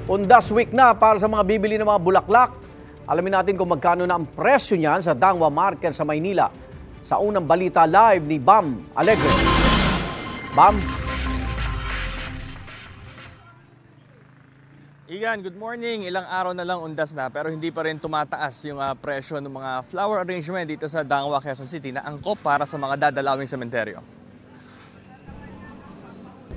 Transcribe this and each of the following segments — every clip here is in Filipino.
Undas week na para sa mga bibili ng mga bulaklak. Alamin natin kung magkano na ang presyo niyan sa Dangwa Market sa Maynila. Sa unang balita live ni Bam Alegre. Bam? Igan, good morning. Ilang araw na lang undas na pero hindi pa rin tumataas yung presyo ng mga flower arrangement dito sa Dangwa, Quezon City na angkop para sa mga dadalawing sementeryo.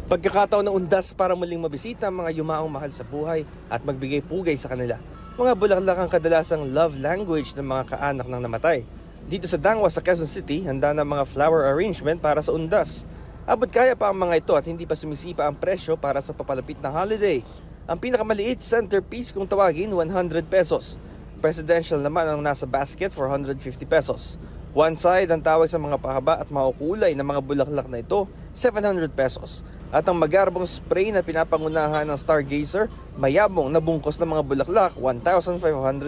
Pagkakataon ng undas para muling mabisita ang mga yumaong mahal sa buhay at magbigay pugay sa kanila. Mga bulaklak ang kadalasang love language ng mga kaanak ng namatay. Dito sa Dangwa sa Quezon City, handa na mga flower arrangement para sa undas. Abot kaya pa ang mga ito at hindi pa sumisipa ang presyo para sa papalapit na holiday. Ang pinakamaliit centerpiece kung tawagin 100 pesos. Presidential naman ang nasa basket for 150 pesos. One side ang tawag sa mga pahaba at makukulay na mga bulaklak na ito, 700 pesos. At ang magarbong spray na pinapangunahan ng Stargazer, mayabong na bungkos ng mga bulaklak, 1,500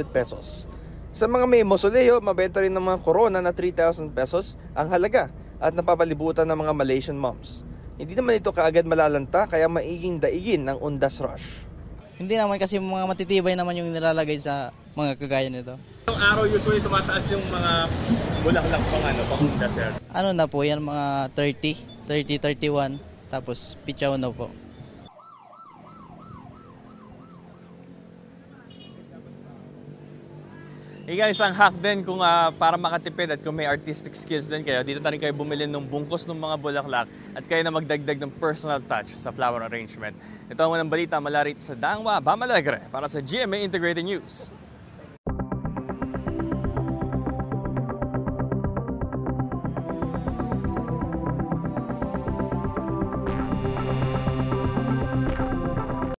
pesos. Sa mga may mausoleo, mabenta rin ng mga corona na 3,000 pesos ang halaga at napapalibutan ng mga Malaysian moms. Hindi naman ito kaagad malalanta kaya maiging daigin ng undas rush. Hindi naman kasi mga matitibay naman yung nilalagay sa mga kagaya nito. Yung araw usually tumataas yung mga bulaklak pang undas, sir? Ano na po yan, mga 31, tapos pichaw na po. Igan, isang hack din kung para makatipid at kung may artistic skills din kayo, dito na rin kayo bumili ng bungkos ng mga bulaklak at kayo na magdagdag ng personal touch sa flower arrangement. Ito ang unang balita mula rito sa Dangwa, Bam Alegre para sa GMA Integrated News.